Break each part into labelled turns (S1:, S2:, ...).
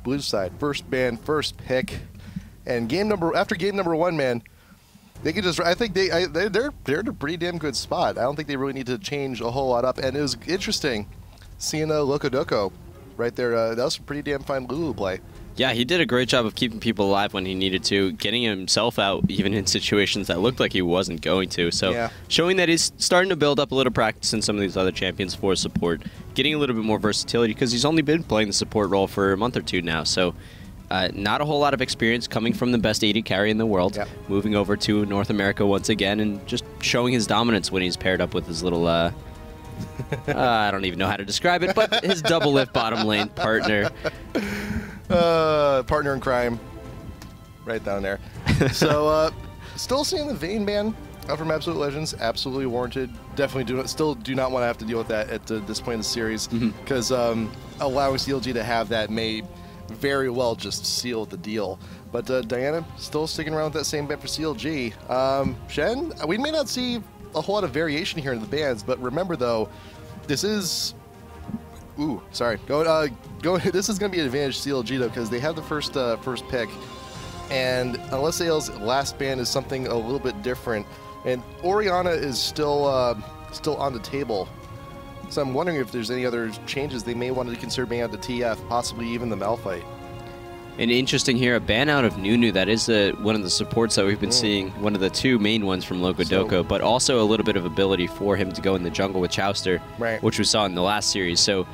S1: blue side. First ban, first pick. And after game number 1, man, they can just, I think they're in a pretty damn good spot. I don't think they really need to change a whole lot up. And it was interesting seeing Loco right there. That was some pretty damn fine Lulu play.
S2: Yeah, he did a great job of keeping people alive when he needed to, getting himself out even in situations that looked like he wasn't going to. So yeah, showing that he's starting to build up a little practice in some of these other champions for support, getting a little bit more versatility because he's only been playing the support role for a month or two now. So not a whole lot of experience coming from the best AD carry in the world, moving over to North America once again and just showing his dominance when he's paired up with his little... I don't even know how to describe it, but his double lift bottom lane partner.
S1: Partner in crime, right down there. So, still seeing the Vayne ban out from Absolute Legends, absolutely warranted. Definitely still do not want to have to deal with that at this point in the series, because allowing CLG to have that may very well just seal the deal. But Diana still sticking around with that same ban for CLG. Shen, we may not see a whole lot of variation here in the bans, but remember though, this is. Ooh, sorry. This is going to be an advantage CLG though, because they have the first pick, and unless AL's last ban is something a little bit different, and Orianna is still on the table, so I'm wondering if there's any other changes they may want to consider bringing out the TF, possibly even the Malphite.
S2: And interesting here, a ban out of Nunu. That is one of the supports that we've been seeing, one of the two main ones from Loco, but also a little bit of ability for him to go in the jungle with Chowster, which we saw in the last series. So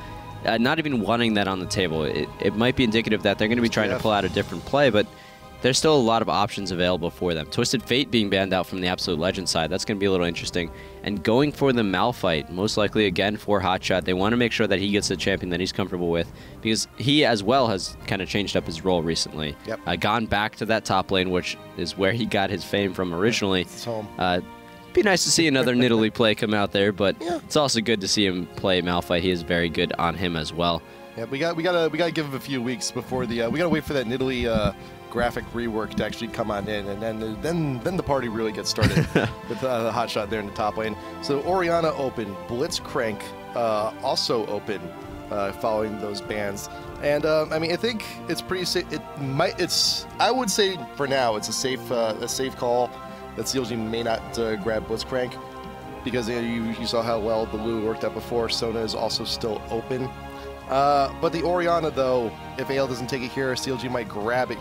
S2: not even wanting that on the table. It might be indicative that they're going to be trying to pull out a different play, but there's still a lot of options available for them. Twisted Fate being banned out from the Absolute Legend side, that's going to be a little interesting. And going for the Malphite, most likely again for Hotshot. They want to make sure that he gets a champion that he's comfortable with, because he as well has kind of changed up his role recently. Gone back to that top lane, which is where he got his fame from originally.
S1: It's home.
S2: Be nice to see another Nidalee play come out there, but it's also good to see him play Malphite. He is very good on him as well.
S1: Yeah, we gotta give him a few weeks before the we gotta wait for that Nidalee graphic rework to actually come on in, and then the party really gets started with the Hotshot there in the top lane. So Orianna open, Blitzcrank also open following those bans, and I mean I think it's pretty safe. I would say for now it's a safe call that CLG may not grab Blitzcrank, because you saw how well the Lulu worked out before. Sona is also still open. But the Orianna, though, if AL doesn't take it here, CLG might grab it.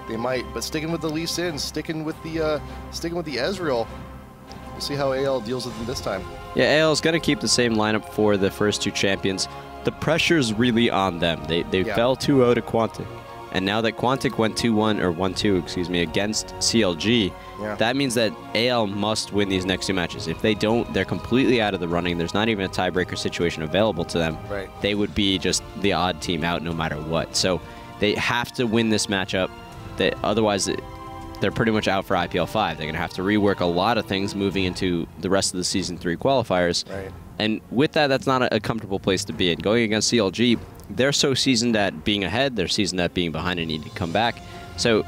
S1: They might. But sticking with the Lee Sin, sticking with the Ezreal, we'll see how AL deals with them this time.
S2: Yeah, AL is going to keep the same lineup for the first two champions. The pressure's really on them. They fell 2-0 to Quantic. And now that Quantic went 2-1, or 1-2, excuse me, against CLG, that means that AL must win these next two matches. If they don't, they're completely out of the running. There's not even a tiebreaker situation available to them. They would be just the odd team out no matter what. So they have to win this matchup. Otherwise, they're pretty much out for IPL5. They're going to have to rework a lot of things moving into the rest of the Season 3 qualifiers. And with that, that's not a comfortable place to be in. Going against CLG, they're so seasoned at being ahead, they're seasoned at being behind and need to come back. So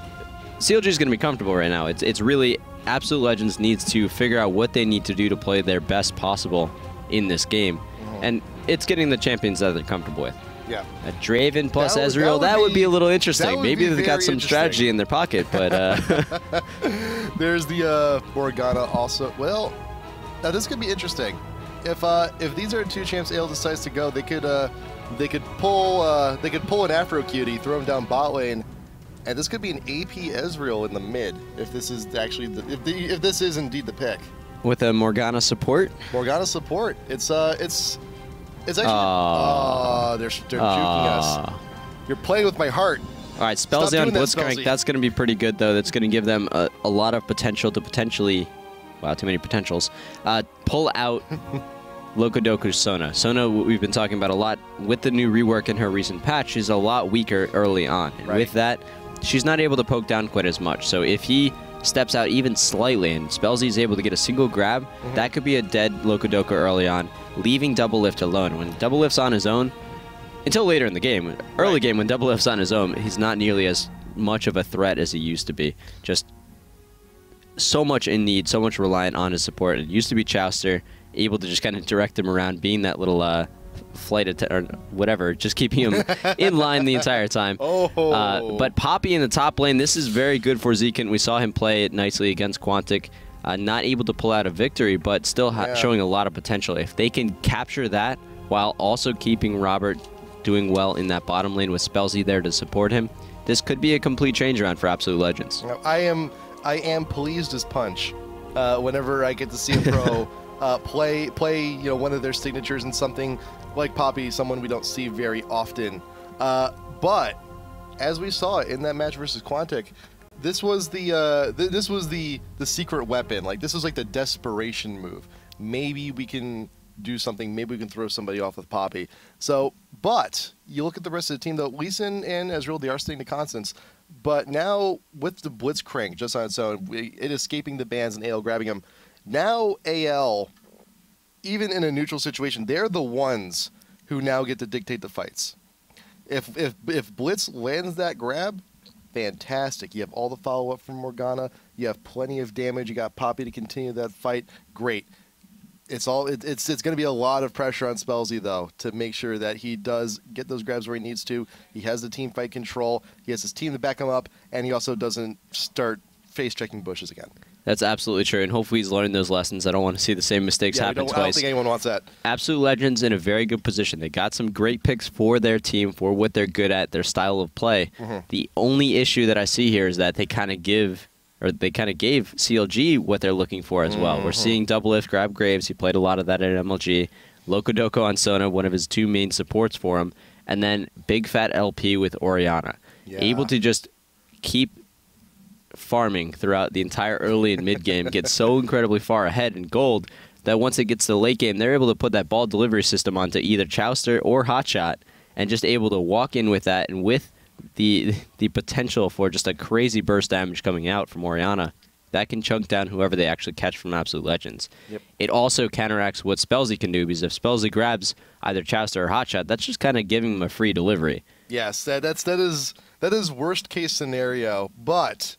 S2: CLG is going to be comfortable right now. It's really Absolute Legends needs to figure out what they need to do to play their best possible in this game. And it's getting the champions that they're comfortable with. A Draven plus Ezreal, that would be a little interesting. Maybe they've got some strategy in their pocket, but...
S1: There's the Morgana also. Well, now this could be interesting. If these are two champs AL decides to go, they could pull an Afro Cutie, throw him down bot lane, and this could be an AP Ezreal in the mid if this is actually if this is indeed the pick.
S2: With a Morgana support.
S1: Morgana support. It's actually they're juking us. You're playing with my heart.
S2: All right, Spellsy on Blitzcrank. That's going to be pretty good though. That's going to give them a lot of potential to potentially. Wow, too many potentials. Pull out Locodoku's Sona. Sona, we've been talking about a lot. With the new rework in her recent patch, she's a lot weaker early on. And with that, she's not able to poke down quite as much. So if he steps out even slightly and Spellsy's able to get a single grab, that could be a dead Locodoku early on, leaving Double Lift alone. When Double Lift's on his own, until later in the game, early game when Double Lift's on his own, he's not nearly as much of a threat as he used to be. Just so much in need, so much reliant on his support. It used to be Chowster, able to just kind of direct him around, being that little flight or whatever, just keeping him in line the entire time. But Poppy in the top lane, this is very good for Zekin. We saw him play it nicely against Quantic. Not able to pull out a victory, but still showing a lot of potential. If they can capture that while also keeping Robert doing well in that bottom lane with Spellsy there to support him, this could be a complete change around for Absolute Legends.
S1: I am pleased as punch whenever I get to see a pro play one of their signatures in something like Poppy, someone we don't see very often. But as we saw in that match versus Quantic, this was the secret weapon. Like, this was like the desperation move. Maybe we can do something. Maybe we can throw somebody off with Poppy. So, but you look at the rest of the team though. Lee Sin and Ezreal, they are staying to constants. But now with the Blitzcrank just on its own, it escaping the bans and AL grabbing him. Now AL, even in a neutral situation, they're the ones who now get to dictate the fights. If Blitz lands that grab, fantastic. You have all the follow-up from Morgana. You have plenty of damage. You got Poppy to continue that fight. Great. It's going to be a lot of pressure on Spellsy, though, to make sure that he does get those grabs where he needs to. He has the team fight control. He has his team to back him up, and he also doesn't start face-checking bushes again.
S2: That's absolutely true, and hopefully he's learned those lessons. I don't want to see the same mistakes happen twice.
S1: I don't think anyone wants that.
S2: Absolute Legends in a very good position. They got some great picks for their team, for what they're good at, their style of play. The only issue that I see here is that they kind of gave CLG what they're looking for as well. We're seeing Doublelift grab Graves. He played a lot of that at MLG. Locodoco on Sona, one of his two main supports for him. And then Big Fat LP with Orianna. Yeah. Able to just keep farming throughout the entire early and mid game, get so incredibly far ahead in gold that once it gets to the late game, they're able to put that ball delivery system onto either Chowster or Hotshot and just able to walk in with that, and with the potential for just a crazy burst damage coming out from Orianna, that can chunk down whoever they actually catch from Absolute Legends. Yep. It also counteracts what Spellsy can do, because if Spellsy grabs either Chowster or Hotshot, that's just kind of giving him a free delivery. Yes,
S1: that is worst case scenario, but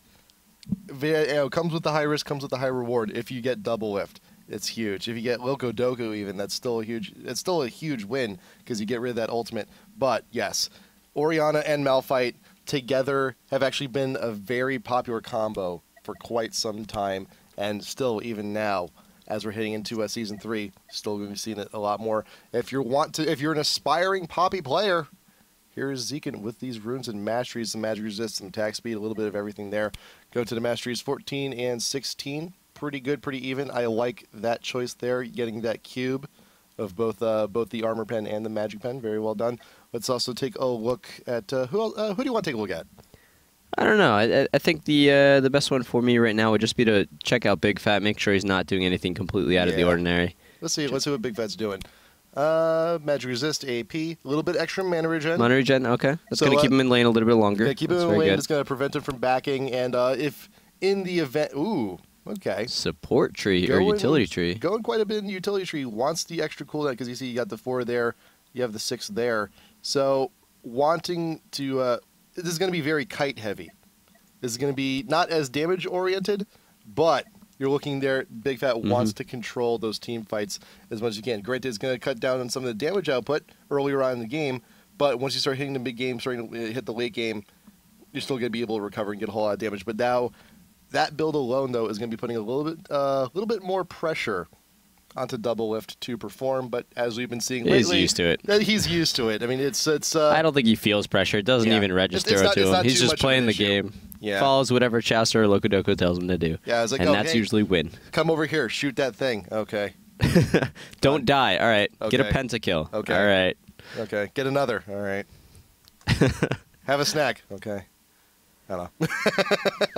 S1: comes with the high risk, comes with the high reward. If you get Doublelift, it's huge. If you get Locodoco, even, that's still a huge. It's still a huge win because you get rid of that ultimate. But yes, Orianna and Malphite together have actually been a very popular combo for quite some time, and still, even now, as we're heading into Season 3, still going to be seeing it a lot more. If you're an aspiring Poppy player, here's Zekin with these runes and masteries, some magic resist, some attack speed, a little bit of everything there. Go to the masteries 14 and 16. Pretty good, pretty even. I like that choice there, getting that cube of both the armor pen and the magic pen. Very well done. Let's also take a look at who do you want to take a look at?
S2: I don't know. I think the best one for me right now would just be to check out Big Fat, make sure he's not doing anything completely out of the ordinary.
S1: Let's see what Big Fat's doing. Magic resist, AP, a little bit extra mana regen.
S2: Mana regen, okay. That's going to keep him in lane a little bit longer.
S1: Yeah, keep him in lane. It's going to prevent him from backing. And if in the event, okay.
S2: Support tree or utility tree.
S1: Going quite a bit in the utility tree. Wants the extra cooldown because you see you got the 4 there, you have the 6 there. So wanting to, this is going to be very kite heavy. This is going to be not as damage oriented, but you're looking there, Big Fat wants to control those team fights as much as you can. Granted, it's going to cut down on some of the damage output earlier on in the game, but once you start hitting the big game, starting to hit the late game, you're still going to be able to recover and get a whole lot of damage. But now, that build alone, though, is going to be putting a little bit more pressure onto Doublelift to perform. But as we've been seeing lately,
S2: he's used to it.
S1: He's used to it. I mean, it's.
S2: I don't think he feels pressure. It doesn't even register to him. He's just playing the game. Yeah. Follows whatever Chowster or Locodoco tells him to do.
S1: Yeah, I was like,
S2: and that's usually win.
S1: Come over here, shoot that thing. Okay.
S2: Don't die. All right. Okay. Get a pentakill. Okay. All right.
S1: Okay. Get another. All right. Have a snack. Okay. I don't know.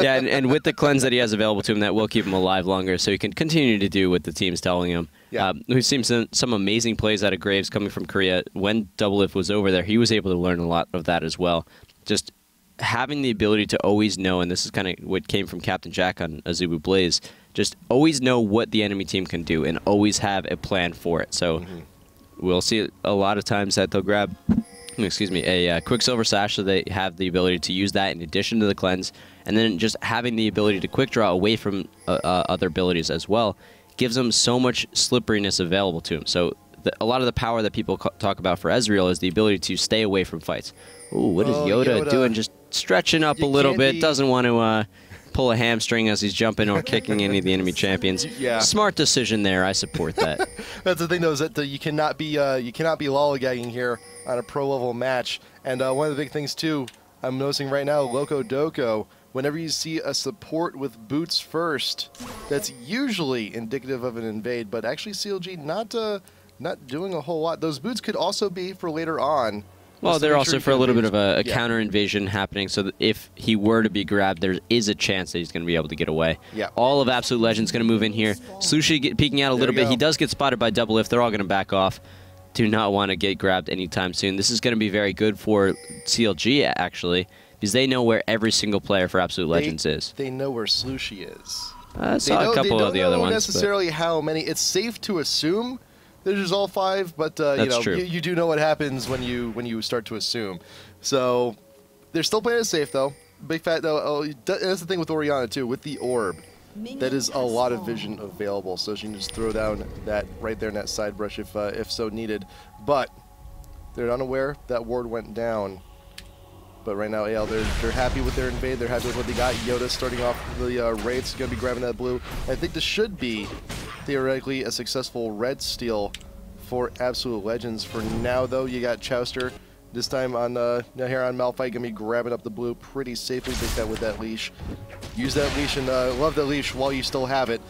S2: Yeah, and with the cleanse that he has available to him, that will keep him alive longer, so he can continue to do what the team's telling him. Yeah. We've seen some amazing plays out of Graves coming from Korea. When Doublelift was over there, he was able to learn a lot of that as well. Just having the ability to always know, and this is kind of what came from Captain Jack on Azubu Blaze, just always know what the enemy team can do and always have a plan for it. So we'll see a lot of times that they'll grab a Quicksilver Sash, so they have the ability to use that in addition to the cleanse, and then just having the ability to quick draw away from other abilities as well gives them so much slipperiness available to them. So a lot of the power that people talk about for Ezreal is the ability to stay away from fights. Ooh, what is Yoda doing? Just stretching up a little bit. Doesn't want to pull a hamstring as he's jumping or kicking any of the enemy champions.
S1: Yeah.
S2: Smart decision there. I support that.
S1: That's the thing, though, is that you cannot be lollygagging here on a pro level match. And one of the big things too, I'm noticing right now, Loco Doco. Whenever you see a support with boots first, that's usually indicative of an invade. But actually, CLG not doing a whole lot. Those boots could also be for later on.
S2: Well, they're also for a little bit of a counter invasion happening, so that if he were to be grabbed, there is a chance that he's going to be able to get away.
S1: Yeah.
S2: All of Absolute Legend's going to move in here. Sushi peeking out a little bit. He does get spotted by Double Lift. They're all going to back off. Do not want to get grabbed anytime soon. This is going to be very good for CLG, actually, because they know where every single player for Absolute Legends is.
S1: They know where Slushie is.
S2: I saw a couple of the other ones.
S1: They don't know necessarily how many. It's safe to assume there's all 5, but you do know what happens when you start to assume. So they're still playing it safe, though. Big Fat, though, that's the thing with Orianna, too. With the orb, that is a lot of vision available, so she can just throw down that right there in that side brush if so needed. But they're unaware that ward went down. But right now, AL, they're happy with their invade. They're happy with what they got. Yoda starting off the Wraith's going to be grabbing that blue. I think this should be, theoretically, a successful red steal for Absolute Legends. For now, though, you got Chowster. This time on here on Malphite, going to be grabbing up the blue pretty safely. Take that with that leash. Use that leash and love that leash while you still have it.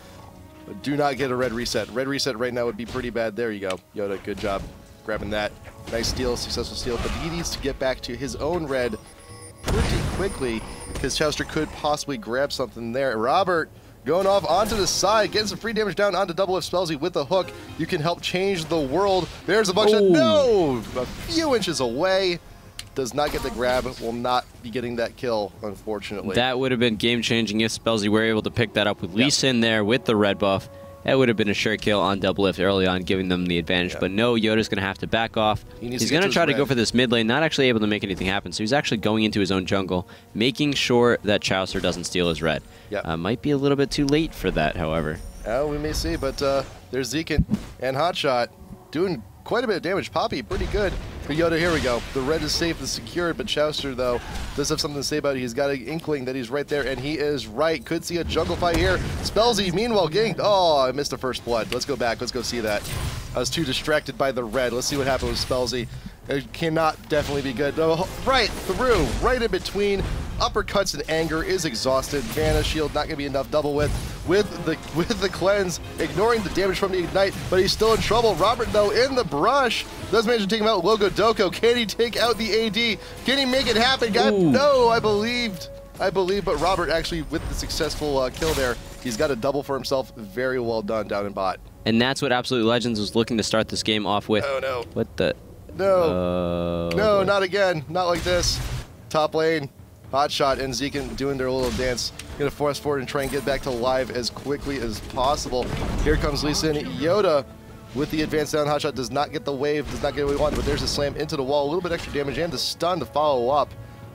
S1: But do not get a red reset. Red reset right now would be pretty bad. There you go. Yoda, good job grabbing that. Nice steal, successful steal, but he needs to get back to his own red pretty quickly because Chowster could possibly grab something there. Robert going off onto the side, getting some free damage down onto Double F Spellsy with the hook. You can help change the world. There's a bunch of, no, a few inches away. Does not get the grab, will not be getting that kill, unfortunately.
S2: That would have been game-changing if Spellsy were able to pick that up with Lee Sin there with the red buff. That would have been a sure kill on Double Lift early on, giving them the advantage. But no, Yoda's going to have to back off. He's going to try to go for this mid lane, not actually able to make anything happen. So he's actually going into his own jungle, making sure that Chowster doesn't steal his red. Might be a little bit too late for that, however.
S1: We may see, but there's Zekin and Hotshot doing quite a bit of damage. Poppy, pretty good. But Yoda, here we go. The red is safe and secured, but Chowster, though, does have something to say about it. He's got an inkling that he's right there, and he is right. Could see a jungle fight here. Spellsy, meanwhile, getting... Oh, I missed the first blood. Let's go back. Let's go see that. I was too distracted by the red. Let's see what happened with Spellsy. It cannot definitely be good. Oh, right through, right in between. Uppercuts and anger, is exhausted. Mana shield not gonna be enough. Double with the cleanse, ignoring the damage from the ignite, but he's still in trouble. Robert, though, in the brush, does manage to take him out. Logo Doko, can he take out the AD? Can he make it happen? God, no, I believe, but Robert actually with the successful kill there, he's got a double for himself. Very well done down in bot.
S2: And that's what Absolute Legends was looking to start this game off with.
S1: Oh no.
S2: What the?
S1: No. No, not again. Not like this. Top lane. Hotshot and Zekin doing their little dance. Gonna force forward and try and get back to live as quickly as possible. Here comes Lee Sin. Yoda with the advance down. Hotshot does not get the wave, does not get what he wanted, but there's a slam into the wall. A little bit extra damage and the stun to follow up.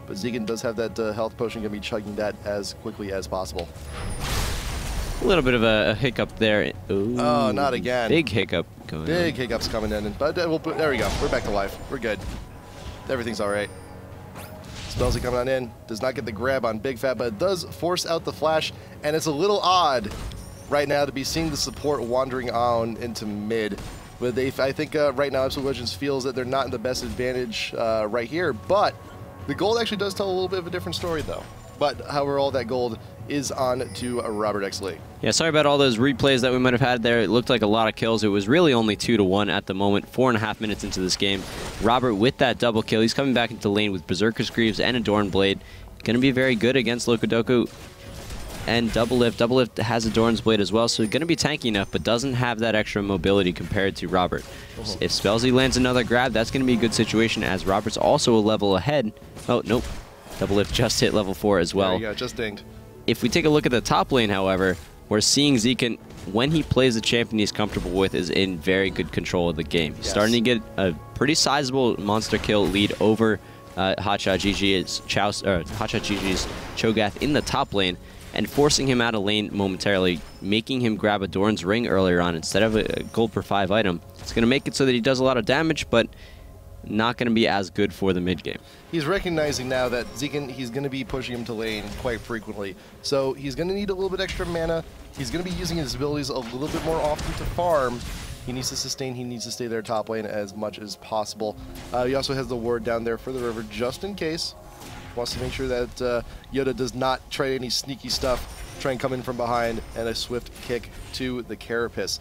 S1: But Zekin does have that health potion, gonna be chugging that as quickly as possible.
S2: A little bit of a hiccup there. Ooh,
S1: oh, not again.
S2: Big hiccup going on.
S1: Big hiccups coming in. But there we go. We're back to life. We're good. Everything's all right. Spellsy coming on in. Does not get the grab on Big Fat, but it does force out the flash. And it's a little odd right now to be seeing the support wandering on into mid. But I think right now Absolute Legends feels that they're not in the best advantage right here. But the gold actually does tell a little bit of a different story, though. But however, all that gold is on to Robert X. Lee.
S2: Yeah, sorry about all those replays that we might have had there. It looked like a lot of kills. It was really only 2-1 at the moment, 4.5 minutes into this game. Robert with that double kill. He's coming back into lane with Berserker's Greaves and Adorn Blade. Going to be very good against Lokodoku and Double Lift. Double Lift has Adorn's Blade as well, so going to be tanky enough, but doesn't have that extra mobility compared to Robert. If Spellsy lands another grab, that's going to be a good situation, as Robert's also a level ahead. Oh, nope. Double Lift just hit level 4 as well.
S1: There you go, just dinged.
S2: If we take a look at the top lane, however, we're seeing Zekin, when he plays the champion he's comfortable with, is in very good control of the game. Yes. Starting to get a pretty sizable monster kill lead over Hotshot GG's Cho'Gath in the top lane, and forcing him out of lane momentarily, making him grab Adorn's Ring earlier on instead of a gold per 5 item. It's going to make it so that he does a lot of damage, but not going to be as good for the mid game.
S1: He's recognizing now that Zekin, he's going to be pushing him to lane quite frequently. So he's going to need a little bit extra mana. He's going to be using his abilities a little bit more often to farm. He needs to sustain, he needs to stay there top lane as much as possible. He also has the ward down there for the river just in case. Wants to make sure that Yoda does not try any sneaky stuff, try and come in from behind, and a swift kick to the carapace.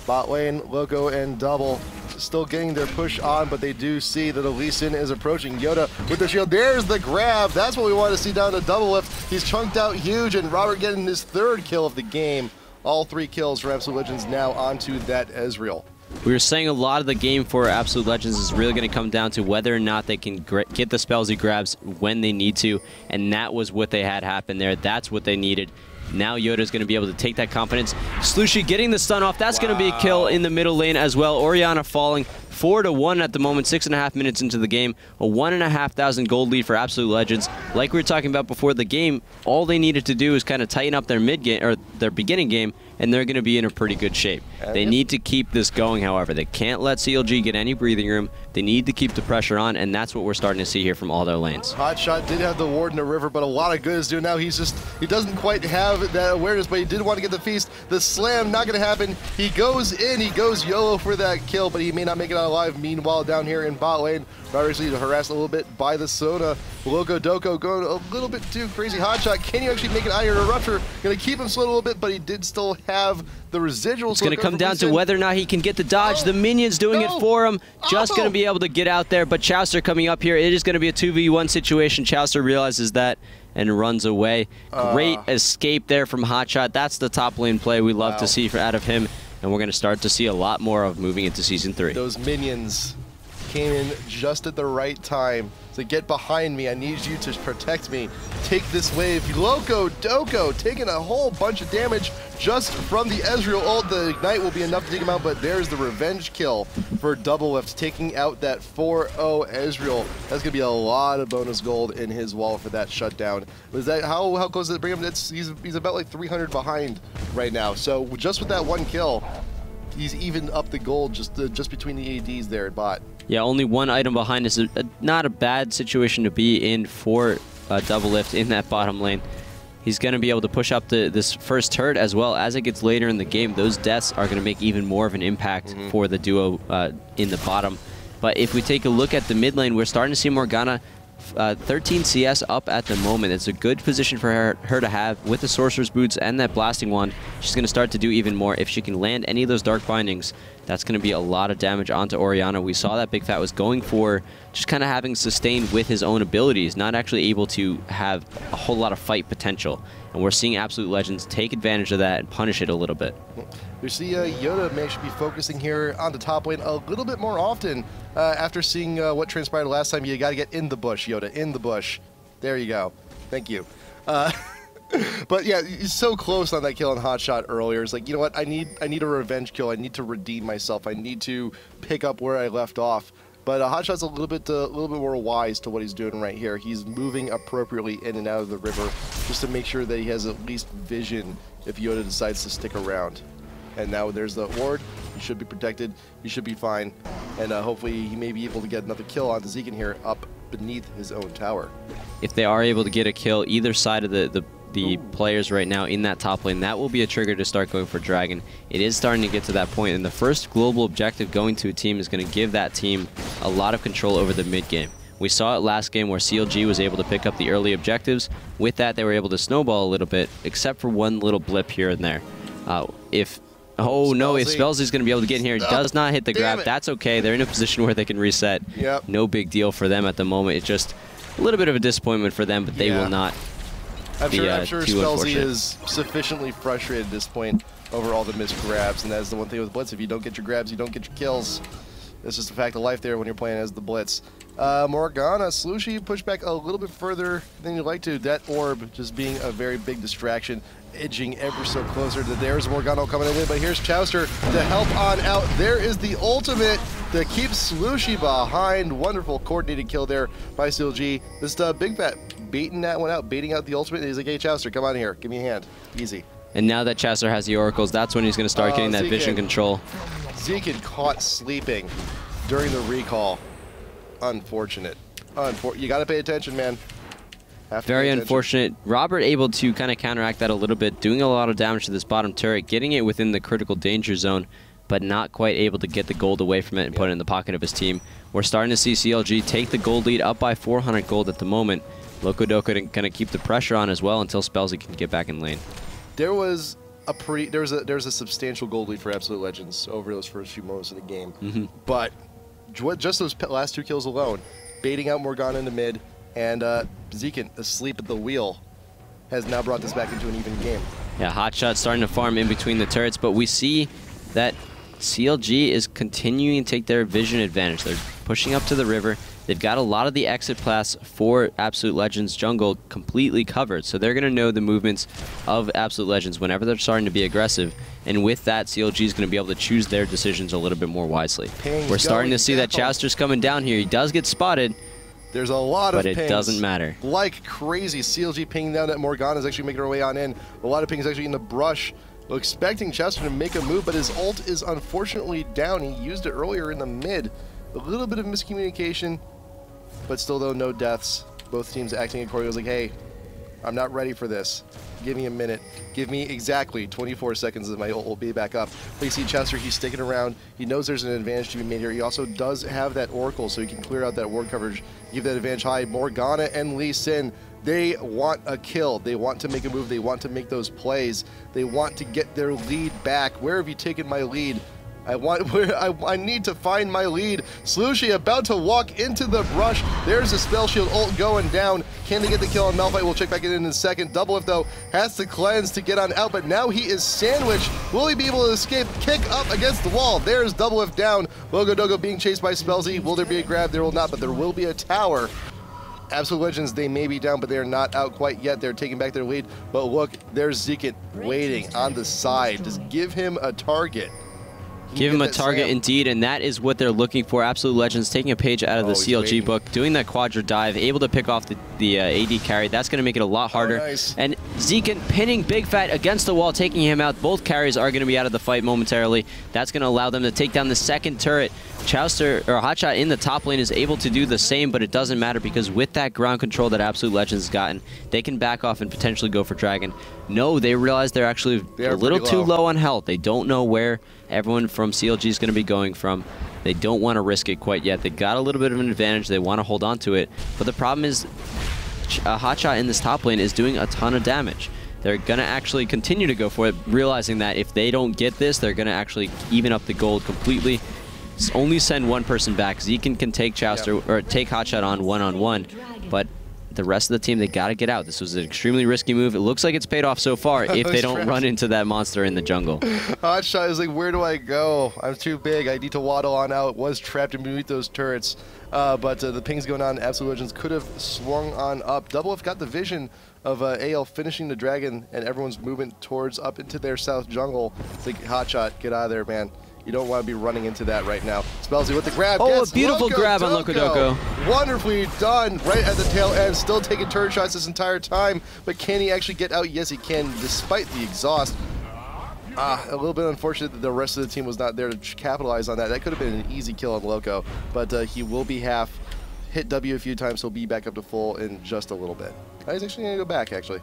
S1: Bot lane, Loco and Double still getting their push on, but they do see that Lee Sin is approaching. Yoda with the shield. There's the grab. That's what we want to see down to Double Lift. He's chunked out huge, and Robert getting his 3rd kill of the game. All 3 kills for Absolute Legends now onto that Ezreal.
S2: We were saying a lot of the game for Absolute Legends is really going to come down to whether or not they can get the spells he grabs when they need to, and that was what they had happen there. That's what they needed. Now Yoda's going to be able to take that confidence. Slushi getting the stun off. That's going to be a kill in the middle lane as well. Orianna falling 4-1 at the moment, 6.5 minutes into the game. A 1,500 gold lead for Absolute Legends. Like we were talking about before the game, all they needed to do is kind of tighten up their mid game or their beginning game, and they're going to be in a pretty good shape. They need to keep this going, however. They can't let CLG get any breathing room. They need to keep the pressure on, and that's what we're starting to see here from all their lanes.
S1: Hotshot did have the ward in the river, but a lot of good is doing now. He doesn't quite have that awareness, but he did want to get the feast. The slam, not going to happen. He goes in, he goes YOLO for that kill, but he may not make it out alive. Meanwhile, down here in bot lane, obviously harassed a little bit by the Sona. Loco Doco going a little bit too crazy. Hotshot, can you actually make it out here to Rupture? Going to keep him slow a little bit, but he did still have the residuals.
S2: It's going to come down to whether or not he can get the dodge. The minions doing it for him. Just going to be able to get out there, but Chaucer coming up here. It is going to be a 2v1 situation. Chaucer realizes that and runs away. Great escape there from Hotshot. That's the top lane play we love to see out of him, and we're going to start to see a lot more of moving into Season 3.
S1: Those minions came in just at the right time. So get behind me. I need you to protect me. Take this wave. Loco Doco taking a whole bunch of damage just from the Ezreal ult. The Ignite will be enough to take him out, but there's the revenge kill for Double Lift, taking out that 4-0 Ezreal. That's going to be a lot of bonus gold in his wall for that shutdown. Was that how close did it bring him? He's about like 300 behind right now. So just with that one kill, he's even up the gold just between the ADs there at bot.
S2: Yeah, only one item behind is not a bad situation to be in for Double Lift in that bottom lane. He's going to be able to push up this first turret as well. As it gets later in the game, those deaths are going to make even more of an impact for the duo in the bottom. But if we take a look at the mid lane, we're starting to see Morgana 13 CS up at the moment. It's a good position for her to have with the Sorcerer's Boots and that Blasting Wand. She's going to start to do even more. If she can land any of those Dark Bindings, that's going to be a lot of damage onto Orianna. We saw that Big Fat was going for just kind of having sustained with his own abilities, not actually able to have a whole lot of fight potential. And we're seeing Absolute Legends take advantage of that and punish it a little bit.
S1: We see Yoda may actually be focusing here on the top lane a little bit more often after seeing what transpired last time. You got to get in the bush, Yoda, in the bush. There you go. Thank you. But yeah, he's so close on that kill on Hotshot earlier. It's like, you know what? I need a revenge kill. I need to redeem myself. I need to pick up where I left off. But Hotshot's a little bit more wise to what he's doing right here. He's moving appropriately in and out of the river just to make sure that he has at least vision if Yoda decides to stick around. And now there's the ward. He should be protected. He should be fine. And hopefully he may be able to get another kill onto Zekin here up beneath his own tower.
S2: If they are able to get a kill either side of the players right now in that top lane, that will be a trigger to start going for Dragon. It is starting to get to that point, and the first global objective going to a team is going to give that team a lot of control over the mid game. We saw it last game where CLG was able to pick up the early objectives. With that, they were able to snowball a little bit, except for one little blip here and there. If Spellsy's going to be able to get in here, does not hit the grab. That's okay. They're in a position where they can reset.
S1: Yep.
S2: No big deal for them at the moment. It's just a little bit of a disappointment for them, but they will not.
S1: I'm sure Spellsy is sufficiently frustrated at this point over all the missed grabs, and that's the one thing with Blitz. If you don't get your grabs, you don't get your kills. That's just a fact of life there when you're playing as the Blitz. Morgana, Slushi pushed back a little bit further than you'd like to. That orb just being a very big distraction, edging ever so closer to there's Morgana coming in, but here's Chaucer to help on out. There is the ultimate to keep Slushi behind. Wonderful coordinated kill there by CLG. This Big Fat baiting that one out, baiting out the ultimate. He's like, hey, Chaucer, come on here. Give me a hand. Easy.
S2: And now that Chaucer has the oracles, that's when he's going to start getting that vision control.
S1: Zekin caught sleeping during the recall. Unfortunate. You got to pay attention, man.
S2: Very unfortunate. Robert able to kind of counteract that a little bit, doing a lot of damage to this bottom turret, getting it within the critical danger zone, but not quite able to get the gold away from it and put it in the pocket of his team. We're starting to see CLG take the gold lead, up by 400 gold at the moment. Locodoco going to keep the pressure on as well until Spellsy can get back in lane.
S1: There was a substantial gold lead for Absolute Legends over those first few moments of the game, but just those last 2 kills alone, baiting out Morgana in the mid, and Zekin asleep at the wheel, has now brought this back into an even game.
S2: Yeah, Hotshot starting to farm in between the turrets, but we see that CLG is continuing to take their vision advantage. They're pushing up to the river. They've got a lot of the exit paths for Absolute Legends jungle completely covered, so they're going to know the movements of Absolute Legends whenever they're starting to be aggressive, and with that, CLG is going to be able to choose their decisions a little bit more wisely. We're starting to see that Chowster's coming down here. He does get spotted.
S1: There's a lot of pings.
S2: But it doesn't matter.
S1: Like crazy. CLG pinging down that Morgana is actually making her way on in. A lot of pings actually in the brush. Expecting Chester to make a move, but his ult is unfortunately down. He used it earlier in the mid. A little bit of miscommunication, but still though, no deaths. Both teams acting accordingly. I was like, hey, I'm not ready for this. Give me a minute. Give me exactly 24 seconds and my ult will be back up. But you see Chester, he's sticking around. He knows there's an advantage to be made here. He also does have that Oracle, so he can clear out that ward coverage, give that advantage high. Morgana and Lee Sin, they want a kill. They want to make a move. They want to make those plays. They want to get their lead back. Where have you taken my lead? I need to find my lead. Slushy about to walk into the brush. There's a spell shield ult going down. Can they get the kill on Malphite? We'll check back in a second. Doublelift though has to cleanse to get on out, but now he is sandwiched. Will he be able to escape? Kick up against the wall. There's Doublelift down. Logodogo being chased by Spellsy. Will there be a grab? There will not, but there will be a tower. Absolute Legends, they may be down, but they are not out quite yet. They're taking back their lead. But look, there's Zekin waiting on the side. Just give him a target.
S2: Give him a target indeed, and that is what they're looking for. Absolute Legends taking a page out of the CLG book, doing that quadra dive, able to pick off the AD carry. That's going to make it a lot harder.
S1: Nice.
S2: And Zekin pinning Big Fat against the wall, taking him out. Both carries are going to be out of the fight momentarily. That's going to allow them to take down the second turret. Chowster, or Hotshot in the top lane, is able to do the same, but it doesn't matter because with that ground control that Absolute Legends has gotten, they can back off and potentially go for Dragon. No, they realize they're actually a little too low on health. They don't know where everyone from CLG is going to be going from. They don't want to risk it quite yet. They got a little bit of an advantage. They want to hold on to it. But the problem is Hotshot in this top lane is doing a ton of damage. They're going to actually continue to go for it, realizing that if they don't get this, they're going to actually even up the gold completely. Only send one person back. Zekin can take Chowster or take Hotshot on one-on-one, but the rest of the team, they got to get out. This was an extremely risky move. It looks like it's paid off so far if they don't run into that monster in the jungle.
S1: Hotshot is like, where do I go? I'm too big. I need to waddle on out. Was trapped in beneath those turrets. But the pings going on, Absolute Legends could have swung on up. Doublelift got the vision of AL finishing the dragon and everyone's movement towards up into their south jungle. It's like, Hotshot, get out of there, man. You don't want to be running into that right now. Spellsy with the grab.
S2: Oh, a beautiful grab on Locodoco.
S1: Wonderfully done. Right at the tail end. Still taking turret shots this entire time. But can he actually get out? Yes, he can, despite the exhaust. A little bit unfortunate that the rest of the team was not there to capitalize on that. That could have been an easy kill on Loco. But he will be half. Hit W a few times. He'll be back up to full in just a little bit. He's actually going to go back, actually.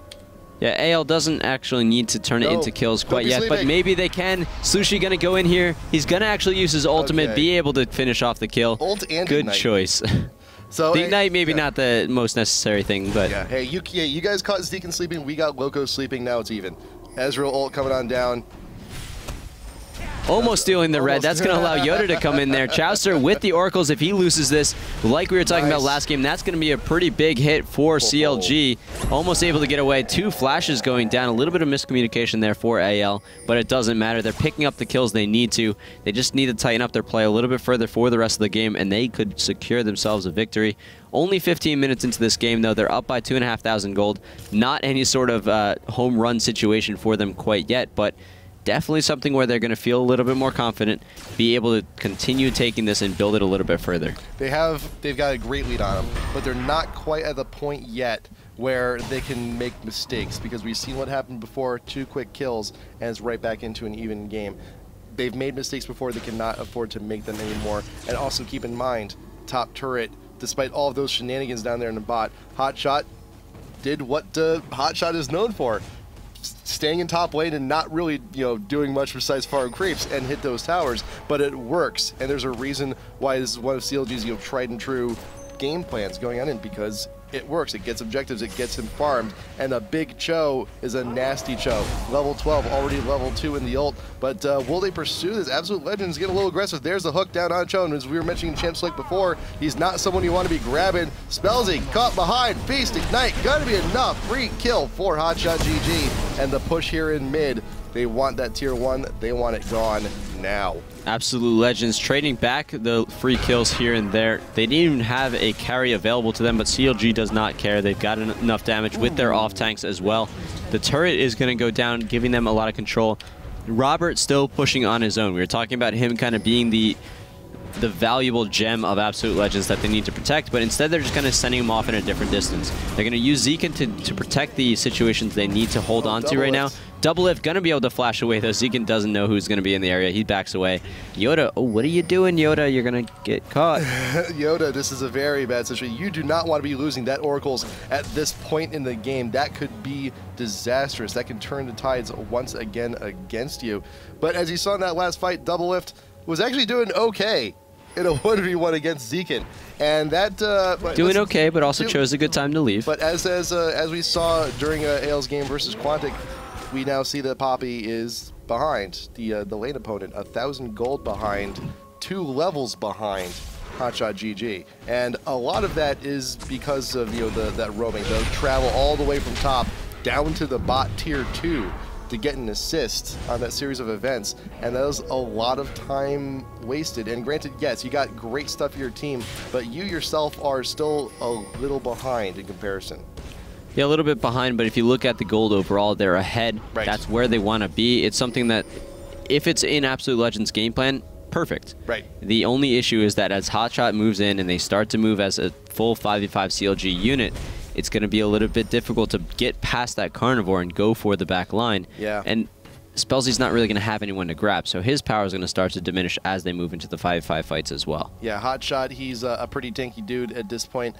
S2: Yeah, AL doesn't actually need to turn it into kills quite yet, but maybe they can. Sushi gonna go in here. He's gonna actually use his ultimate, be able to finish off the kill.
S1: Ult and
S2: good
S1: Ignite.
S2: Choice.
S1: So
S2: the Ignite maybe not the most necessary thing, but
S1: yeah. Hey, you guys caught Zekin sleeping. We got Loco sleeping. Now it's even. Ezreal ult coming on down.
S2: Almost stealing the red. That's going to allow Yoda to come in there. Chowster with the Oracles, if he loses this, like we were talking about last game, that's going to be a pretty big hit for CLG. Almost able to get away. 2 flashes going down. A little bit of miscommunication there for AL, but it doesn't matter. They're picking up the kills they need to. They just need to tighten up their play a little bit further for the rest of the game, and they could secure themselves a victory. Only 15 minutes into this game, though. They're up by 2,500 gold. Not any sort of home run situation for them quite yet, but definitely something where they're going to feel a little bit more confident, be able to continue taking this and build it a little bit further.
S1: They've got a great lead on them, but they're not quite at the point yet where they can make mistakes, because we've seen what happened before, 2 quick kills, and it's right back into an even game. they've made mistakes before. They cannot afford to make them anymore. And also keep in mind, top turret, despite all of those shenanigans down there in the bot, Hotshot did what Hotshot is known for. Staying in top lane and not really, doing much besides farm creeps and hit those towers, but it works. And there's a reason why this is one of CLG's, tried and true game plans going on in, because it works. It gets objectives, it gets him farmed, and a big Cho is a nasty Cho. Level 12, already level 2 in the ult, but will they pursue this? Absolute Legends get a little aggressive. There's the hook down on Cho, and as we were mentioning Champ Slick before, he's not someone you want to be grabbing. Spellsy caught behind, Feast, Ignite, gonna be enough. Free kill for Hotshot GG, and the push here in mid. They want that tier 1, they want it gone now.
S2: Absolute Legends trading back the free kills here and there. They didn't even have a carry available to them, but CLG does not care. They've got enough damage with their off tanks as well. The turret is going to go down, giving them a lot of control. Robert still pushing on his own. We were talking about him kind of being the valuable gem of Absolute Legends that they need to protect, but instead they're just kind of sending him off in a different distance. They're going to use Zekin to protect the situations they need to hold on to right now. Doublelift going to be able to flash away, though. Zekin doesn't know who's going to be in the area. He backs away. Yoda, oh, what are you doing, Yoda? You're going to get caught.
S1: Yoda, this is a very bad situation. You do not want to be losing that Oracles at this point in the game. That could be disastrous. That can turn the tides once again against you. But as you saw in that last fight, Doublelift was actually doing okay in a 1v1 against Zekin. And that
S2: doing okay, but also chose a good time to leave.
S1: But as we saw during AL's game versus Quantic, we now see that Poppy is behind the lane opponent, 1,000 gold behind, 2 levels behind Hotshot GG, and a lot of that is because of that roaming. They'll travel all the way from top down to the bot tier 2 to get an assist on that series of events, and that was a lot of time wasted. And granted, yes, you got great stuff for your team, but you yourself are still a little behind in comparison.
S2: Yeah, a little bit behind, but if you look at the gold overall, they're ahead.
S1: Right.
S2: That's where they want to be. It's something that, if it's in Absolute Legends game plan, perfect.
S1: Right.
S2: The only issue is that as Hotshot moves in and they start to move as a full 5v5 CLG unit, it's going to be a little bit difficult to get past that Carnivore and go for the back line.
S1: Yeah.
S2: And Spellsy's not really going to have anyone to grab, so his power is going to start to diminish as they move into the 5v5 fights as well. Yeah,
S1: Hotshot, he's a pretty tanky dude at this point.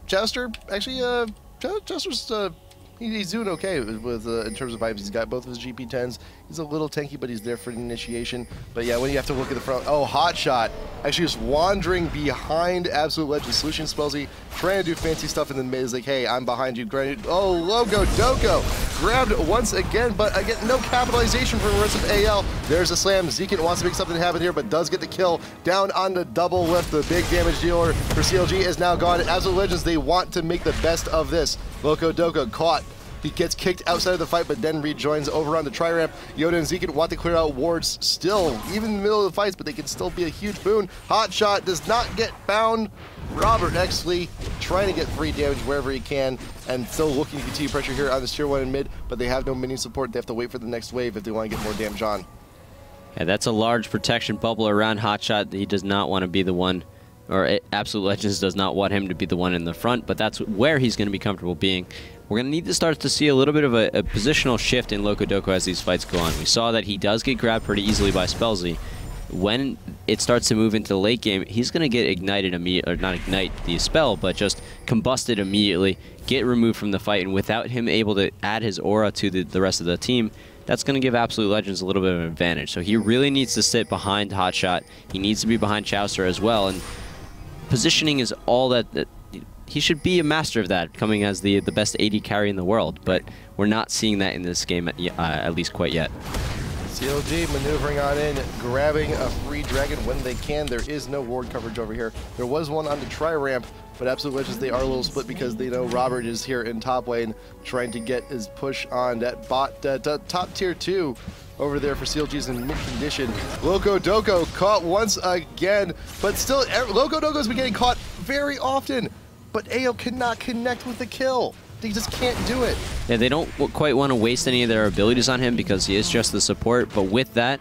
S1: Jouster, actually, Jouster's he's doing okay with in terms of vibes. He's got both of his GP10s. He's a little tanky, but he's there for the initiation. But yeah, when you have to look at the front, oh, Hotshot actually just wandering behind Absolute Legends. Solution Spellsy trying to do fancy stuff in the mid. Is like, hey, I'm behind you. Oh, Logo Doko grabbed once again, but again, no capitalization from the rest of AL. There's a slam. Zekin wants to make something happen here, but does get the kill down on the Doublelift. The big damage dealer for CLG is now gone. Absolute Legends, they want to make the best of this. Loco Doko caught. He gets kicked outside of the fight, but then rejoins over on the tri-ramp. Yoda and Zekin want to clear out wards still, even in the middle of the fights, but they can still be a huge boon. Hotshot does not get found. Robert actually trying to get free damage wherever he can, and still looking to continue pressure here on this tier 1 in mid, but they have no minion support. They have to wait for the next wave if they want to get more damage on.
S2: Yeah, that's a large protection bubble around Hotshot. He does not want to be the one, or Absolute Legends does not want him to be the one in the front, but that's where he's going to be comfortable being. We're going to need to start to see a little bit of a positional shift in Loco Doko as these fights go on. We saw that he does get grabbed pretty easily by Spellsy. When it starts to move into the late game, he's going to get ignited immediately, or not ignite the spell, but just combusted immediately, get removed from the fight, and without him able to add his aura to the rest of the team, that's going to give Absolute Legends a little bit of an advantage. So he really needs to sit behind Hotshot. He needs to be behind Chowster as well, and positioning is all that he should be a master of that, coming as the best AD carry in the world, but we're not seeing that in this game at least quite yet.
S1: CLG maneuvering on in, grabbing a free dragon when they can. There is no ward coverage over here. There was one on the tri-ramp, but Absolute Legends, they are a little split because they know Robert is here in top lane trying to get his push on that bot, top tier 2 over there for CLG's in mid condition. Loco Doko caught once again, but still, Loco Doko's been getting caught very often, but AO cannot connect with the kill. They just can't do it.
S2: Yeah, they don't quite want to waste any of their abilities on him because he is just the support, but with that,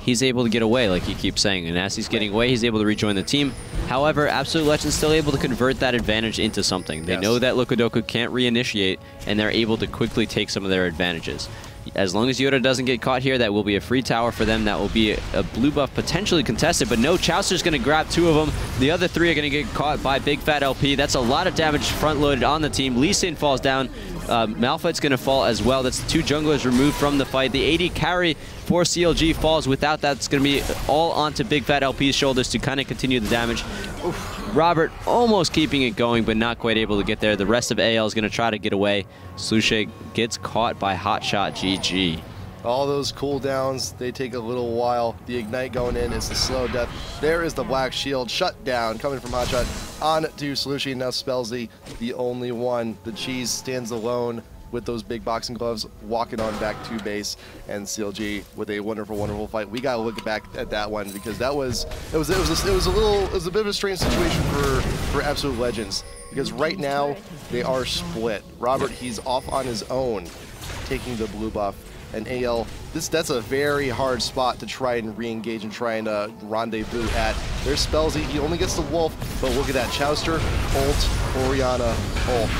S2: he's able to get away, like he keeps saying, and as he's getting away, he's able to rejoin the team. However, Absolute Legends still able to convert that advantage into something. They know that Loco Doko can't reinitiate, and they're able to quickly take some of their advantages. As long as Yoda doesn't get caught here, that will be a free tower for them. That will be a blue buff potentially contested, but no, Chowster's going to grab 2 of them. The other 3 are going to get caught by Big Fat LP. That's a lot of damage front-loaded on the team. Lee Sin falls down. Malphite's going to fall as well. That's 2 junglers removed from the fight. The AD carry for CLG falls. Without that, it's going to be all onto Big Fat LP's shoulders to kind of continue the damage. Oof. Robert almost keeping it going, but not quite able to get there. The rest of AL is going to try to get away. Slushig gets caught by Hotshot. GG.
S1: All those cooldowns, they take a little while. The Ignite going in is the slow death. There is the Black Shield shut down, coming from Hotshot on to Slushig. Now Spellsy, the only one. The Cheese stands alone with those big boxing gloves, walking on back to base, and CLG with a wonderful, wonderful fight. We gotta look back at that one because that was it was a bit of a strange situation for Absolute Legends, because right now they are split. Robert, he's off on his own, taking the blue buff, and AL, that's a very hard spot to try and re-engage and try and rendezvous at. There's Spellsy, he only gets the Wolf, but look at that, Chowster, ult, Orianna, ult.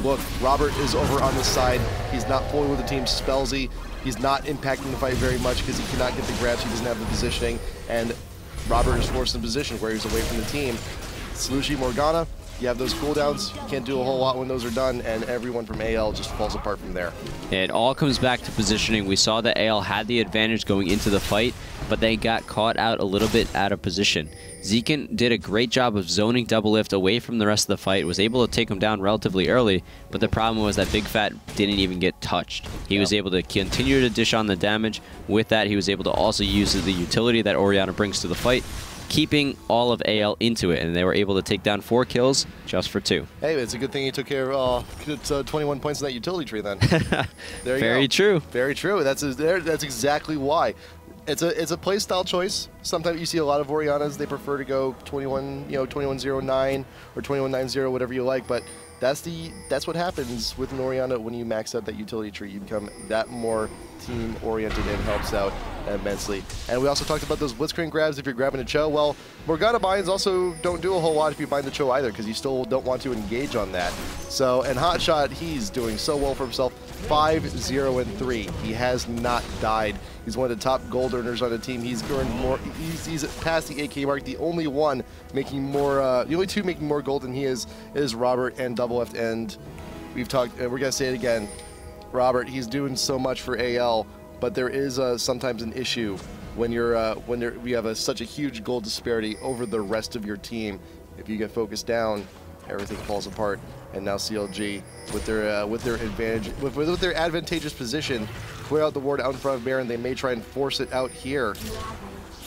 S1: Look, Robert is over on the side. He's not fully with the team. Spellsy, he's not impacting the fight very much because he cannot get the grabs. He doesn't have the positioning. And Robert is forced in a position where he's away from the team. Slushig, Morgana, you have those cooldowns. You can't do a whole lot when those are done, and everyone from AL just falls apart from there.
S2: It all comes back to positioning. We saw that AL had the advantage going into the fight, but they got caught out a little bit out of position. Zekin did a great job of zoning Doublelift away from the rest of the fight, was able to take him down relatively early, but the problem was that Big Fat didn't even get touched. He was able to continue to dish on the damage. With that, he was able to also use the utility that Orianna brings to the fight, keeping all of AL into it, and they were able to take down 4 kills just for 2.
S1: Hey, it's a good thing he took care of 21 points in that utility tree then. There you
S2: Very
S1: go.
S2: true.
S1: Very true. That's exactly why. It's a play style choice. Sometimes you see a lot of Oriannas, they prefer to go 2109 or 2190, whatever you like, but that's what happens with an Orianna when you max out that utility tree. You become that more team oriented and helps out immensely. And we also talked about those blitzcrank grabs if you're grabbing a Cho. Well, Morgana binds also don't do a whole lot if you bind the Cho either, because you still don't want to engage on that. So, and Hotshot, he's doing so well for himself. 5-0-3. He has not died. He's one of the top gold earners on the team. He's earned more. He's past the 8K mark. The only one making more, the only 2 making more gold than he is Robert and Doublelift. And we've talked. We're gonna say it again. Robert, he's doing so much for AL, but there is sometimes an issue when we have such a huge gold disparity over the rest of your team. If you get focused down, everything falls apart. And now CLG, with their advantageous position, clear out the ward out in front of Baron. They may try and force it out here.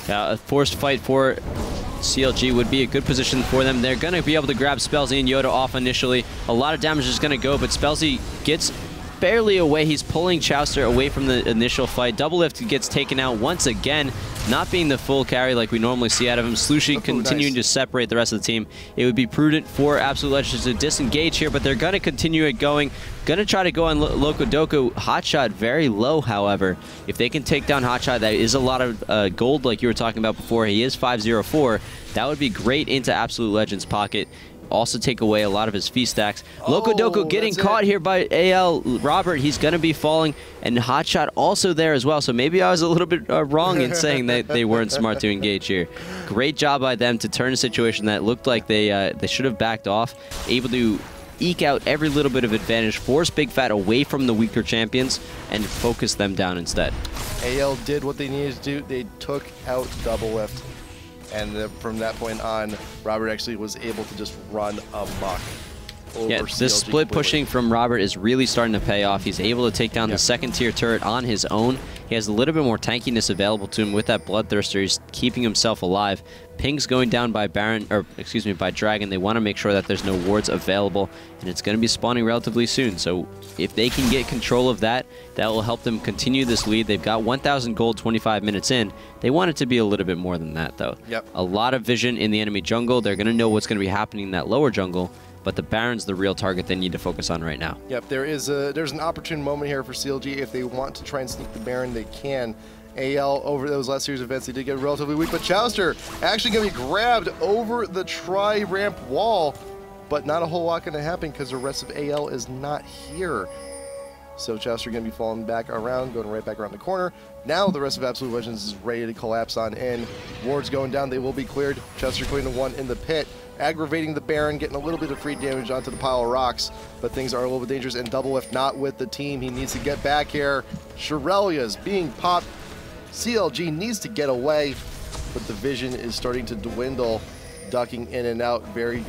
S2: A forced fight for CLG would be a good position for them. They're going to be able to grab Spellsy and Yoda off initially. A lot of damage is going to go, but Spellsy gets barely away. He's pulling Chowster away from the initial fight. Doublelift gets taken out once again, not being the full carry like we normally see out of him. Slushig continuing to separate the rest of the team. It would be prudent for Absolute Legends to disengage here, but they're going to continue it going. Going to try to go on Locodoco. Hotshot very low, however. If they can take down Hotshot, that is a lot of gold like you were talking about before. He is 504. That would be great into Absolute Legends' pocket. Also take away a lot of his fee stacks. Locodoco getting caught here by AL Robert. He's going to be falling, and Hotshot also there as well. So maybe I was a little bit wrong in saying that they weren't smart to engage here. Great job by them to turn a situation that looked like they should have backed off. Able to eke out every little bit of advantage, force Big Fat away from the weaker champions, and focus them down instead.
S1: AL did what they needed to do. They took out Doublelift. And from that point on, Robert actually was able to just run amok.
S2: Yeah, this split pushing from Robert is really starting to pay off. He's able to take down the second tier turret on his own. He has a little bit more tankiness available to him with that Bloodthirster. He's keeping himself alive. Ping's going down by Baron, or excuse me, by Dragon. They want to make sure that there's no wards available, and it's going to be spawning relatively soon. So if they can get control of that, that will help them continue this lead. They've got 1,000 gold 25 minutes in. They want it to be a little bit more than that, though.
S1: Yep.
S2: A lot of vision in the enemy jungle. They're going to know what's going to be happening in that lower jungle, but the Baron's the real target they need to focus on right now.
S1: Yep, there's an opportune moment here for CLG. If they want to try and sneak the Baron, they can. AL, over those last series of events, they did get relatively weak, but Chowster actually going to be grabbed over the tri-ramp wall, but not a whole lot going to happen because the rest of AL is not here. So Chester going to be falling back around, going right back around the corner. Now the rest of Absolute Legends is ready to collapse on in. Wards going down. They will be cleared. Chester clearing the one in the pit, aggravating the Baron, getting a little bit of free damage onto the pile of rocks. But things are a little bit dangerous. And Double Lift not with the team. He needs to get back here. Shirelia's being popped. CLG needs to get away, but the vision is starting to dwindle. Ducking in and out, very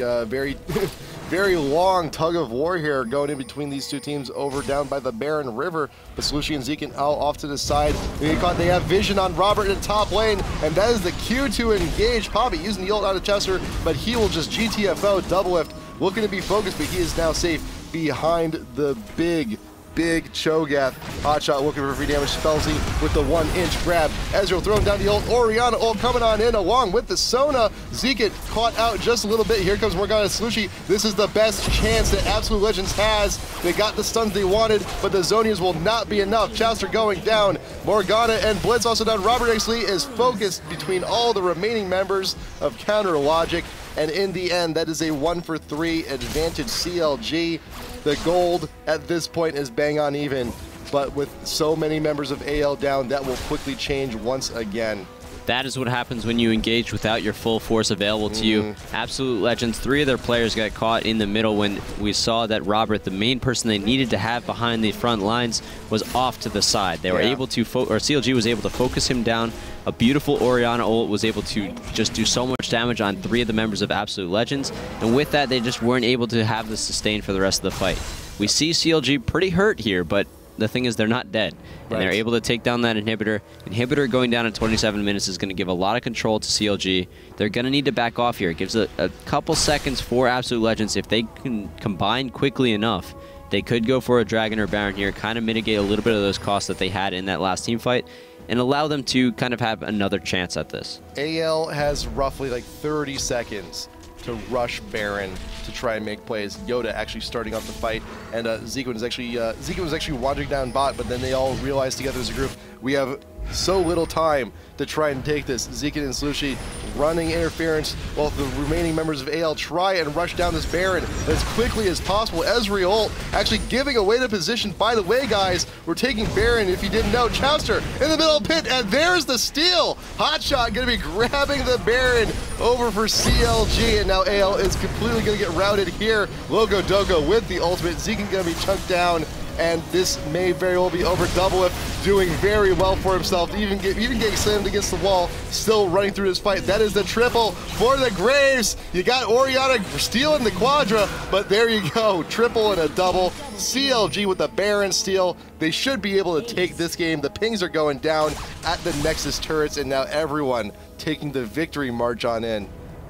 S1: very long tug of war here going in between these two teams over down by the Baron River. But Slushie and Zeke out off to the side. They have vision on Robert in the top lane, and that is the cue to engage. Poppy using the ult out of Chester, but he will just GTFO. Double Lift looking to be focused, but he is now safe behind the big Cho'Gath. Hotshot looking for free damage. Spellsy with the 1-inch grab. Ezreal throwing down the ult. Orianna ult coming on in along with the Sona. Zeke caught out just a little bit. Here comes Morgana Slushie. This is the best chance that Absolute Legends has. They got the stuns they wanted, but the Zonias will not be enough. Chester going down. Morgana and Blitz also down. Robert actually is focused between all the remaining members of Counter Logic. And in the end, that is a 1-for-3 advantage CLG. The gold at this point is bang on even, but with so many members of AL down, that will quickly change once again.
S2: That is what happens when you engage without your full force available to you. Absolute Legends, 3 of their players got caught in the middle when we saw that Robert, the main person they needed to have behind the front lines, was off to the side. They were able to, CLG was able to focus him down. A beautiful Orianna ult was able to just do so much damage on 3 of the members of Absolute Legends, and with that, they just weren't able to have the sustain for the rest of the fight. We see CLG pretty hurt here, but the thing is they're not dead, and they're able to take down that inhibitor. Inhibitor going down in 27 minutes is going to give a lot of control to CLG. They're going to need to back off here. It gives a couple seconds for Absolute Legends. If they can combine quickly enough, they could go for a Dragon or Baron here, kind of mitigate a little bit of those costs that they had in that last team fight, and allow them to kind of have another chance at this.
S1: AL has roughly like 30 seconds to rush Baron to try and make plays. Yoda actually starting off the fight, and Zeke was actually wandering down bot, but then they all realized together as a group, we have so little time to try and take this. Zeke and Slushie running interference while the remaining members of AL try and rush down this Baron as quickly as possible. Ezreal actually giving away the position. By the way, guys, we're taking Baron, if you didn't know. Chester in the middle pit, and there's the steal. Hotshot going to be grabbing the Baron over for CLG, and now AL is completely going to get routed here. Logo Dogo with the ultimate. Zeke going to be chunked down, and this may very well be over. Double Lift doing very well for himself, even getting slammed against the wall, still running through his fight. That is the triple for the Graves. You got Orianna stealing the Quadra, but there you go, triple and a double. CLG with the Baron steal. They should be able to take this game. The pings are going down at the Nexus turrets, and now everyone taking the victory march on in.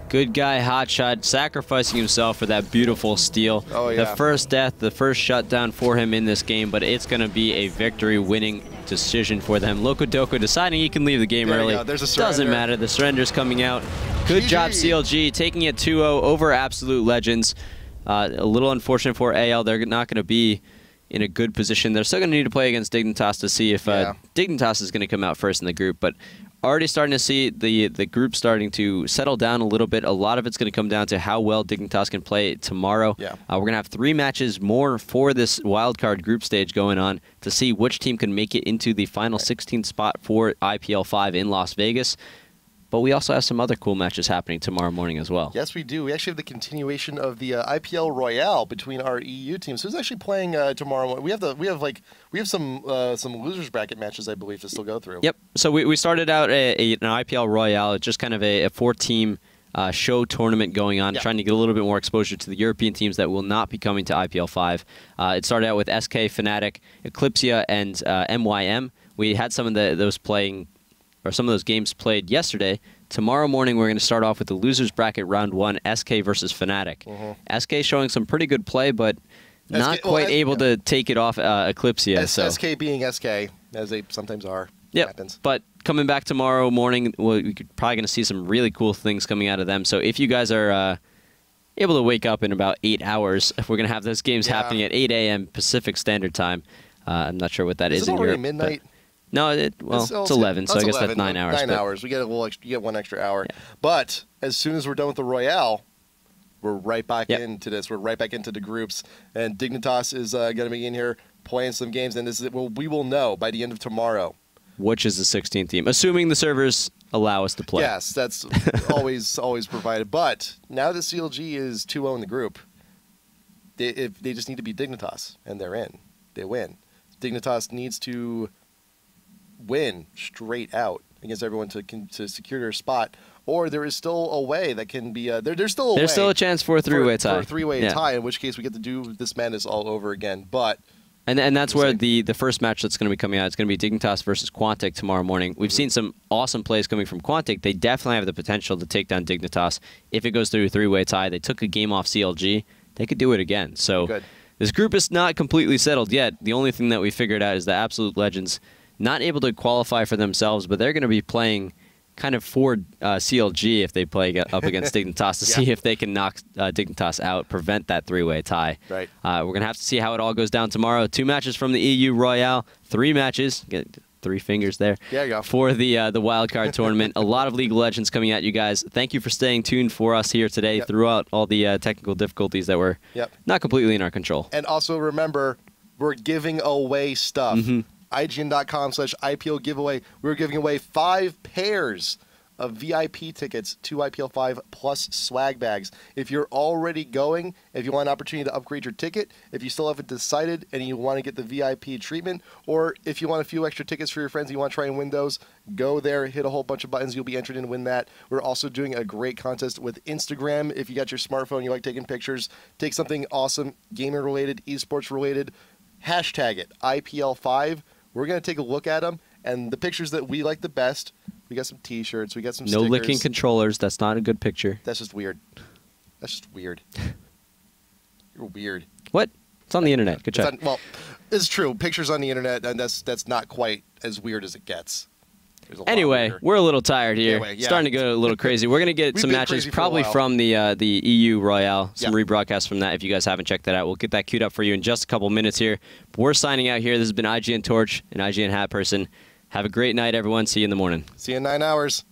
S2: Good guy, Hotshot, sacrificing himself for that beautiful steal.
S1: Oh, yeah.
S2: The first death, the first shutdown for him in this game, but it's going to be a victory-winning decision for them. Loco Doco deciding he can leave the game early.
S1: There's a surrender.
S2: Doesn't matter. The surrender's coming out. Good job, CLG, taking it 2-0 over Absolute Legends. A little unfortunate for AL. They're not going to be in a good position. They're still going to need to play against Dignitas to see if Dignitas is going to come out first in the group, but already starting to see the group starting to settle down a little bit. A lot of it's going to come down to how well Dignitas can play tomorrow. We're going to have 3 matches more for this wildcard group stage going on to see which team can make it into the final 16th spot for IPL5 in Las Vegas. But we also have some other cool matches happening tomorrow morning as well.
S1: Yes, we do. We actually have the continuation of the IPL Royale between our EU teams. Who's actually playing tomorrow morning? We have some losers bracket matches, I believe, to still go through.
S2: Yep. So we started out an IPL Royale. It's just kind of a 4-team show tournament going on, trying to get a little bit more exposure to the European teams that will not be coming to IPL5. It started out with SK, Fnatic, Eclipsia, and MYM. We had some of those games played yesterday. Tomorrow morning, we're going to start off with the losers bracket round 1, SK versus Fnatic. SK showing some pretty good play, but not quite able to take it off Eclipsia.
S1: SK being SK, as they sometimes are. Happens.
S2: But coming back tomorrow morning, we're probably going to see some really cool things coming out of them. So if you guys are able to wake up in about 8 hours, if we're going to have those games happening at 8 a.m. Pacific Standard Time. I'm not sure what that is in Europe.
S1: Midnight?
S2: No, it's 11, so I guess that's 9 hours.
S1: 9 hours. We get you get 1 extra hour. But as soon as we're done with the Royale, we're right back into this. We're right back into the groups. And Dignitas is going to be in here playing some games, and we will know by the end of tomorrow.
S2: Which is the 16th team, assuming the servers allow us to play.
S1: Yes, that's always provided. But now that CLG is 2-0 in the group, they just need to beat Dignitas, and they're in. They win. Dignitas needs to win straight out against everyone to secure their spot, or there is still a way that can be there's still a chance for a three-way tie. For a three-way tie, in which case we get to do this madness all over again. But
S2: and that's where the first match that's going to be coming out. It's going to be Dignitas versus Quantic tomorrow morning. We've seen some awesome plays coming from Quantic. They definitely have the potential to take down Dignitas if it goes through a three-way tie. They took a game off CLG. They could do it again. So this group is not completely settled yet. The only thing that we figured out is the Absolute Legends not able to qualify for themselves, but they're going to be playing kind of for CLG if they play up against Dignitas to see if they can knock Dignitas out, prevent that three-way tie.
S1: Right.
S2: We're going to have to see how it all goes down tomorrow. 2 matches from the EU Royale, 3 matches. Get 3 fingers there.
S1: Yeah, you go.
S2: For the wildcard tournament. A lot of League of Legends coming at you guys. Thank you for staying tuned for us here today throughout all the technical difficulties that were not completely in our control.
S1: And also remember, we're giving away stuff. IGN.com/IPL giveaway. We're giving away 5 pairs of VIP tickets to IPL5 plus swag bags. If you're already going, if you want an opportunity to upgrade your ticket, if you still haven't decided and you want to get the VIP treatment, or if you want a few extra tickets for your friends and you want to try and win those, go there, hit a whole bunch of buttons. You'll be entered in to win that. We're also doing a great contest with Instagram. If you got your smartphone, you like taking pictures, take something awesome, gaming related, esports related, hashtag it, IPL5. We're going to take a look at them, and the pictures that we like the best, we got some T-shirts, we got some stickers.
S2: No licking controllers. That's not a good picture.
S1: That's just weird. That's just weird. You're weird.
S2: What? It's on the internet. Good job.
S1: Well, it's true. Pictures on the internet, and that's not quite as weird as it gets.
S2: Anyway, we're a little tired here.
S1: Anyway,
S2: starting to go a little crazy. We're going to get some matches probably from the EU Royale, some rebroadcasts from that if you guys haven't checked that out. We'll get that queued up for you in just a couple minutes here. But we're signing out here. This has been IGN Torch and IGN Hat Person. Have a great night, everyone. See you in the morning.
S1: See you in 9 hours.